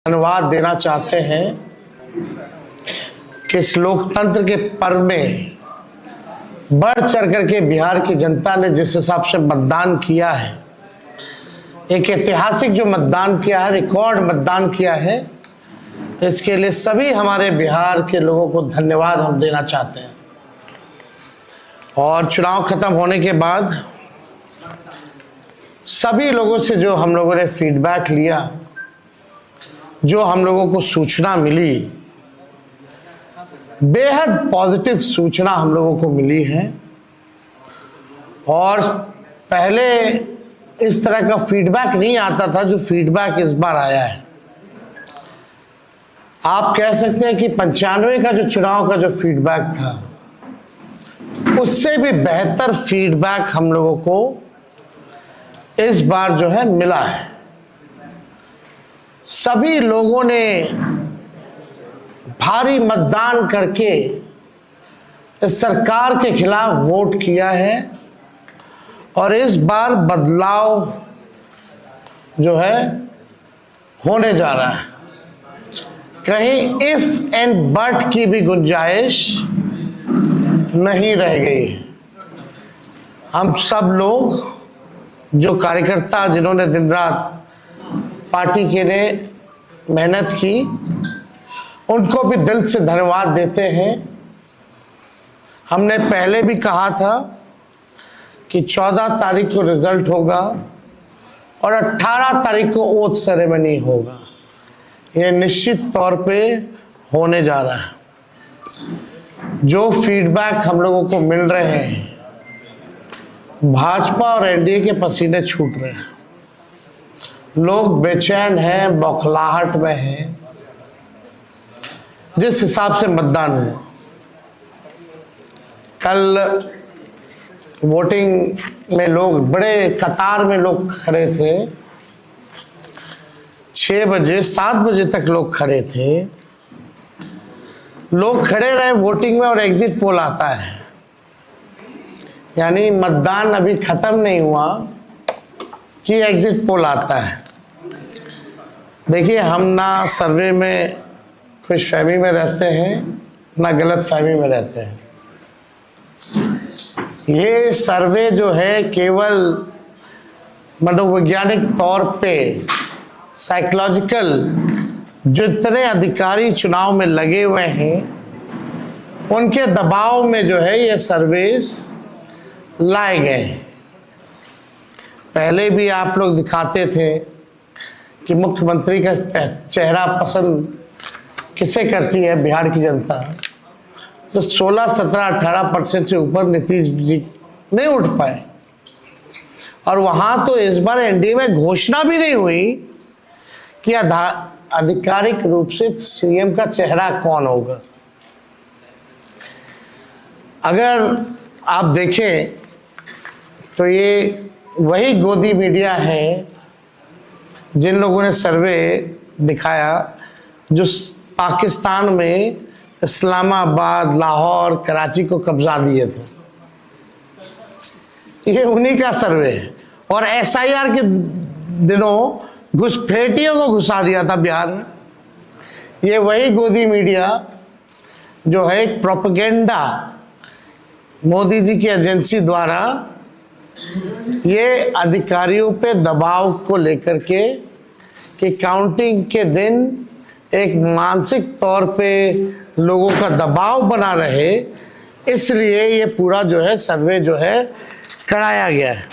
धन्यवाद देना चाहते हैं कि इस लोकतंत्र के पर्व में बढ़ चढ़ करके बिहार की जनता ने जिस हिसाब से मतदान किया है, एक ऐतिहासिक जो मतदान किया है, रिकॉर्ड मतदान किया है, इसके लिए सभी हमारे बिहार के लोगों को धन्यवाद हम देना चाहते हैं। और चुनाव खत्म होने के बाद सभी लोगों से जो हम लोगों ने फीडबैक लिया, जो हम लोगों को सूचना मिली, बेहद पॉजिटिव सूचना हम लोगों को मिली है। और पहले इस तरह का फीडबैक नहीं आता था जो फीडबैक इस बार आया है। आप कह सकते हैं कि 95 का जो चुनाव का जो फीडबैक था, उससे भी बेहतर फीडबैक हम लोगों को इस बार जो है मिला है। सभी लोगों ने भारी मतदान करके इस सरकार के खिलाफ वोट किया है और इस बार बदलाव जो है होने जा रहा है। कहीं इफ एंड बट की भी गुंजाइश नहीं रह गई। हम सब लोग जो कार्यकर्ता जिन्होंने दिन रात पार्टी के लिए मेहनत की, उनको भी दिल से धन्यवाद देते हैं। हमने पहले भी कहा था कि 14 तारीख को रिजल्ट होगा और 18 तारीख को ओथ सेरेमनी होगा। यह निश्चित तौर पे होने जा रहा है। जो फीडबैक हम लोगों को मिल रहे हैं, भाजपा और एनडीए के पसीने छूट रहे हैं। लोग बेचैन हैं, बौखलाहट में हैं। जिस हिसाब से मतदान हुआ, कल वोटिंग में लोग बड़े कतार में लोग खड़े थे। 6 बजे 7 बजे तक लोग खड़े थे। लोग खड़े रहे वोटिंग में और एग्जिट पोल आता है, यानी मतदान अभी खत्म नहीं हुआ कि एग्जिट पोल आता है। देखिए, हम ना सर्वे में खुशफहमी में रहते हैं, ना गलत फहमी में रहते हैं। ये सर्वे जो है केवल मनोवैज्ञानिक तौर पे, साइकोलॉजिकल, जितने अधिकारी चुनाव में लगे हुए हैं उनके दबाव में जो है ये सर्वेस लाए गए। पहले भी आप लोग दिखाते थे कि मुख्यमंत्री का चेहरा पसंद किसे करती है बिहार की जनता, तो 16, 17, 18% से ऊपर नीतीश जी नहीं उठ पाए। और वहां तो इस बार एनडीए में घोषणा भी नहीं हुई कि आधिकारिक रूप से सीएम का चेहरा कौन होगा। अगर आप देखें तो ये वही गोदी मीडिया है जिन लोगों ने सर्वे दिखाया, जो पाकिस्तान में इस्लामाबाद, लाहौर, कराची को कब्जा दिए थे। ये उन्हीं का सर्वे है। और एसआईआर के दिनों घुसपैठियों को घुसा दिया था बिहार में। ये वही गोदी मीडिया जो है एक प्रोपेगेंडा मोदी जी की एजेंसी द्वारा ये अधिकारियों पे दबाव को लेकर के कि काउंटिंग के दिन एक मानसिक तौर पे लोगों का दबाव बना रहे, इसलिए ये पूरा जो है सर्वे जो है कराया गया है।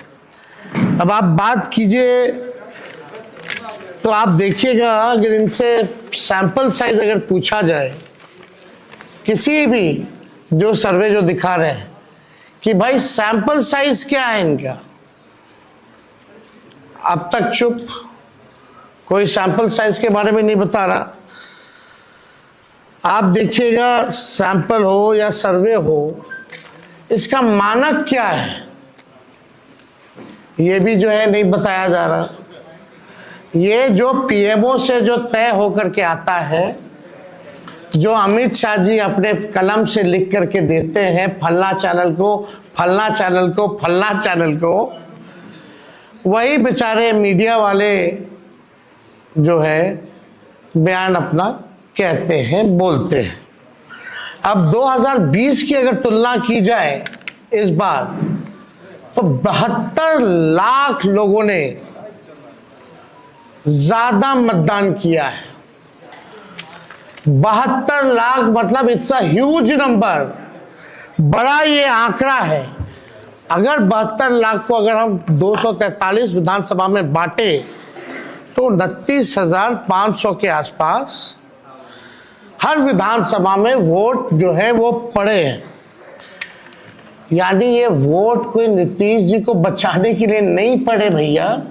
अब आप बात कीजिए तो आप देखिएगा, अगर इनसे सैंपल साइज अगर पूछा जाए, किसी भी जो सर्वे जो दिखा रहे हैं कि भाई सैंपल साइज क्या है इनका, अब तक चुप, कोई सैंपल साइज के बारे में नहीं बता रहा। आप देखिएगा, सैंपल हो या सर्वे हो, इसका मानक क्या है ये भी जो है नहीं बताया जा रहा। ये जो पीएमओ से जो तय होकर के आता है, जो अमित शाह जी अपने कलम से लिख करके देते हैं, फल्ला चैनल को, फल्ला चैनल को, फल्ला चैनल को, वही बेचारे मीडिया वाले जो है बयान अपना कहते हैं, बोलते हैं। अब 2020 की अगर तुलना की जाए इस बार, तो 72 लाख लोगों ने ज्यादा मतदान किया है। 72 लाख मतलब इट्स अ ह्यूज नंबर, बड़ा ये आंकड़ा है। अगर 72 लाख को अगर हम 243 विधानसभा में बांटे तो 29,500 के आसपास हर विधानसभा में वोट जो है वो पड़े हैं। यानी ये वोट कोई नीतीश जी को बचाने के लिए नहीं पड़े भैया,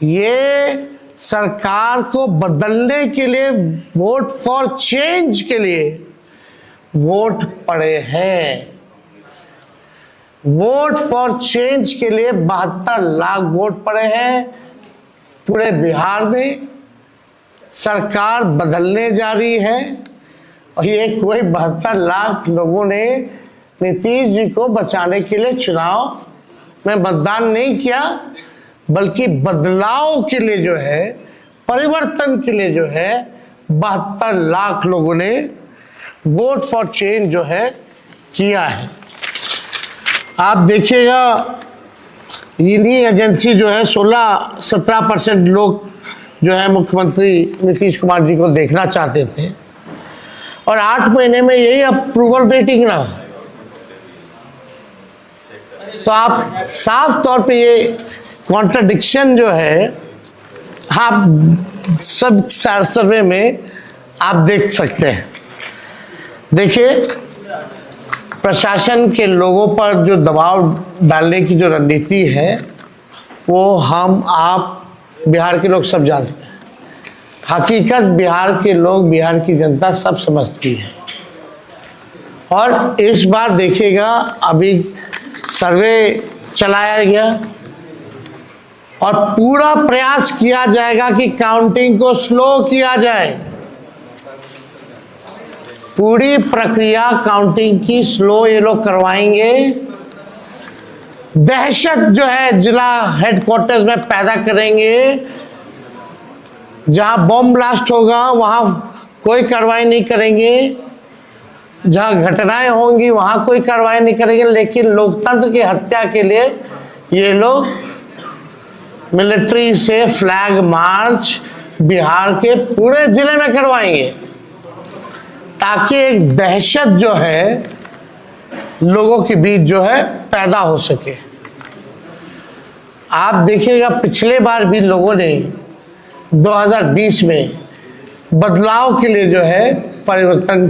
ये सरकार को बदलने के लिए, वोट फॉर चेंज के लिए वोट पड़े हैं। वोट फॉर चेंज के लिए 72 लाख वोट पड़े हैं पूरे बिहार में। सरकार बदलने जा रही है और ये कोई 72 लाख लोगों ने नीतीश जी को बचाने के लिए चुनाव में मतदान नहीं किया, बल्कि बदलाव के लिए जो है, परिवर्तन के लिए जो है 72 लाख लोगों ने वोट फॉर चेंज जो है किया है। आप देखिएगा इन्हीं एजेंसी जो है 16-17% लोग जो है मुख्यमंत्री नीतीश कुमार जी को देखना चाहते थे और 8 महीने में यही अप्रूवल रेटिंग रहा। तो आप साफ तौर पे ये कॉन्ट्रडिक्शन जो है आप सब सर्वे में आप देख सकते हैं। देखिए, प्रशासन के लोगों पर जो दबाव डालने की जो रणनीति है वो हम आप बिहार के लोग सब जानते हैं। हकीकत बिहार के लोग, बिहार की जनता सब समझती है। और इस बार देखिएगा, अभी सर्वे चलाया गया और पूरा प्रयास किया जाएगा कि काउंटिंग को स्लो किया जाए। पूरी प्रक्रिया काउंटिंग की स्लो ये लोग करवाएंगे। दहशत जो है जिला हेडक्वार्टर्स में पैदा करेंगे। जहां बॉम्ब ब्लास्ट होगा वहां कोई कार्रवाई नहीं करेंगे, जहां घटनाएं होंगी वहां कोई कार्रवाई नहीं करेंगे। लेकिन लोकतंत्र की हत्या के लिए ये लोग मिलिट्री से फ्लैग मार्च बिहार के पूरे जिले में करवाएंगे, ताकि एक दहशत जो है लोगों के बीच जो है पैदा हो सके। आप देखिएगा, पिछले बार भी लोगों ने 2020 में बदलाव के लिए जो है, परिवर्तन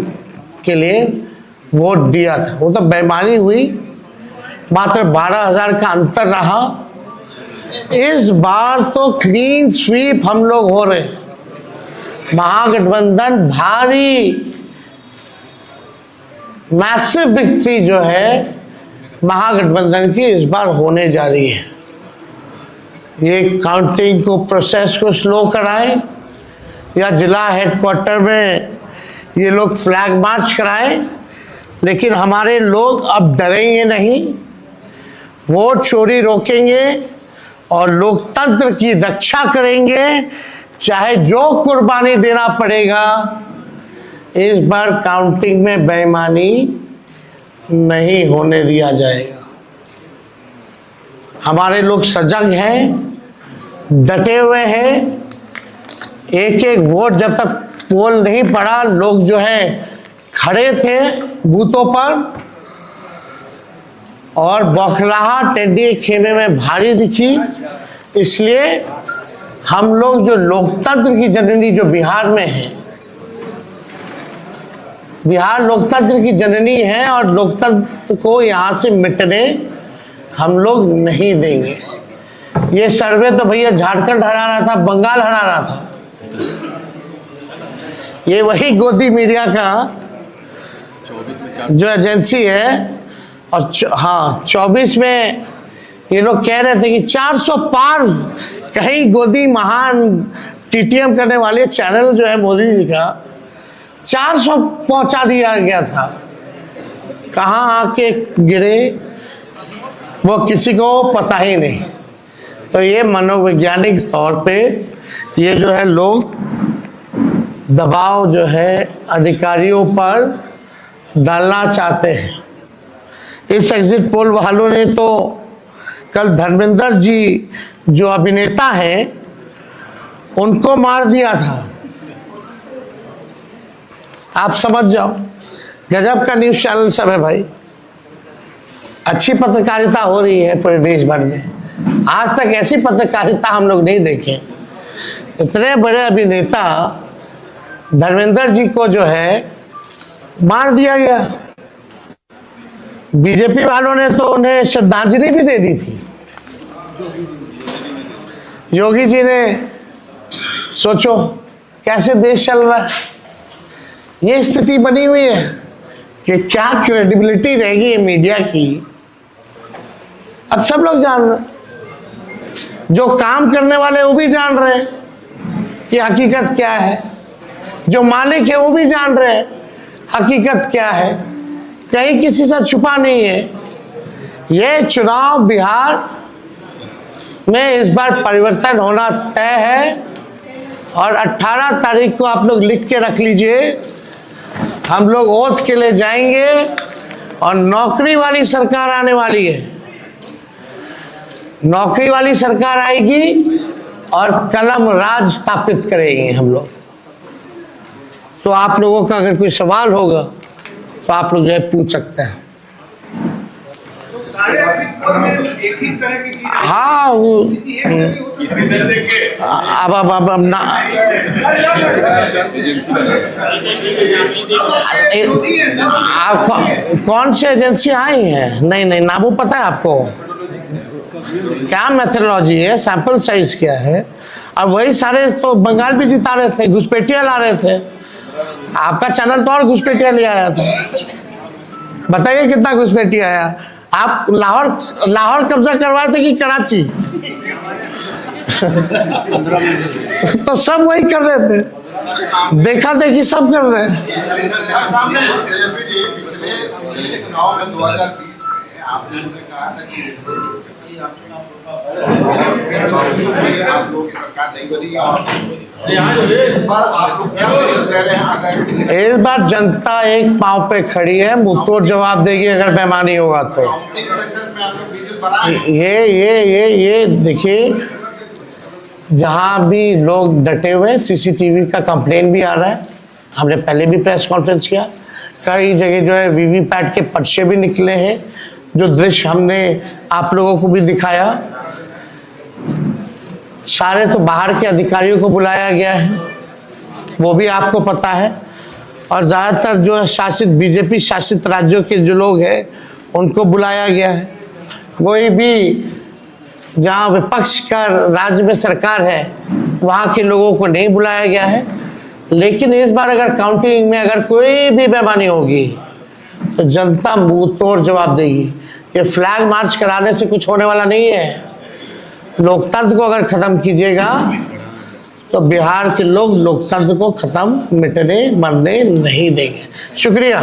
के लिए वोट दिया था। वो तो बेईमानी हुई, मात्र 12,000 का अंतर रहा। इस बार तो क्लीन स्वीप हम लोग हो रहे हैं। महागठबंधन भारी मैसिव विक्ट्री जो है महागठबंधन की इस बार होने जा रही है। ये काउंटिंग को, प्रोसेस को स्लो कराएं या जिला हेडक्वार्टर में ये लोग फ्लैग मार्च कराएं, लेकिन हमारे लोग अब डरेंगे नहीं, वोट चोरी रोकेंगे और लोकतंत्र की रक्षा करेंगे, चाहे जो कुर्बानी देना पड़ेगा। इस बार काउंटिंग में बेईमानी नहीं होने दिया जाएगा। हमारे लोग सजग हैं, डटे हुए हैं। एक एक वोट जब तक पोल नहीं पड़ा, लोग जो है खड़े थे बूथों पर और बौखलाहट एनडीए खेमे में भारी दिखी। इसलिए हम लोग जो लोकतंत्र की जननी जो बिहार में है, बिहार लोकतंत्र की जननी है और लोकतंत्र को यहाँ से मिटने हम लोग नहीं देंगे। ये सर्वे तो भैया झारखंड हरा रहा था, बंगाल हरा रहा था। ये वही गोदी मीडिया का जो एजेंसी है, और हाँ 24 में ये लोग कह रहे थे कि 400 पार, कहीं गोदी महान टीटीएम करने वाले चैनल जो है मोदी जी का 400 पहुंचा दिया गया था। कहाँ आके गिरे वो किसी को पता ही नहीं। तो ये मनोवैज्ञानिक तौर पे ये जो है लोग दबाव जो है अधिकारियों पर डालना चाहते हैं। इस एग्जिट पोल वालों ने तो कल धर्मेंद्र जी जो अभिनेता हैं उनको मार दिया था। आप समझ जाओ, गजब का न्यूज़ चैनल सब है भाई। अच्छी पत्रकारिता हो रही है पूरे देश भर में। आज तक ऐसी पत्रकारिता हम लोग नहीं देखे। इतने बड़े अभिनेता धर्मेंद्र जी को जो है मार दिया गया। बीजेपी वालों ने तो उन्हें श्रद्धांजलि भी दे दी थी। योगी जी ने सोचो कैसे देश चल रहा है। ये स्थिति बनी हुई है कि क्या क्रेडिबिलिटी रहेगी मीडिया की। अब सब लोग जान रहे हैं, जो काम करने वाले वो भी जान रहे हैं कि हकीकत क्या है, जो मालिक है वो भी जान रहे हैं हकीकत क्या है। कहीं किसी से छुपा नहीं है। ये चुनाव बिहार में इस बार परिवर्तन होना तय है और 18 तारीख को आप लोग लिख के रख लीजिए। हम लोग ओथ के लिए जाएंगे और नौकरी वाली सरकार आने वाली है। नौकरी वाली सरकार आएगी और कलम राज स्थापित करेंगे हम लोग। तो आप लोगों का अगर कोई सवाल होगा तो आप लोग जो है पूछ सकते हैं। एक ही तरह की चीज, हाँ वो अब ना आप कौन सी एजेंसी आई है? नहीं ना वो पता है आपको क्या मेथोडोलॉजी है, सैंपल साइज क्या है। और वही सारे तो बंगाल भी जिता रहे थे, घुसपैठिया ला रहे थे। आपका चैनल तो और घुसपैठिया ले आया था। बताइए कितना घुसपैठिया आया। आप लाहौर कब्जा करवाए थे कि कराची? तो सब वही कर रहे थे, देखा देखी सब कर रहे हैं। इस बार जनता एक पांव पे खड़ी है, मुंहतोड़ जवाब देगी अगर बेईमानी होगा तो। ये देखिए, जहां भी लोग डटे हुए, सीसीटीवी का कंप्लेन भी आ रहा है। हमने पहले भी प्रेस कॉन्फ्रेंस किया, कई जगह जो है वीवीपैट के पर्चे भी निकले हैं, जो दृश्य हमने आप लोगों को भी दिखाया। सारे तो बाहर के अधिकारियों को बुलाया गया है, वो भी आपको पता है। और ज़्यादातर जो है शासित बीजेपी शासित राज्यों के जो लोग हैं उनको बुलाया गया है। कोई भी जहाँ विपक्ष का राज्य में सरकार है वहाँ के लोगों को नहीं बुलाया गया है। लेकिन इस बार अगर काउंटिंग में अगर कोई भी बेईमानी होगी तो जनता मुंह तोड़ जवाब देगी। ये फ्लैग मार्च कराने से कुछ होने वाला नहीं है। लोकतंत्र को अगर खत्म कीजिएगा तो बिहार के लोग लोकतंत्र को खत्म मिटने मरने नहीं देंगे। शुक्रिया।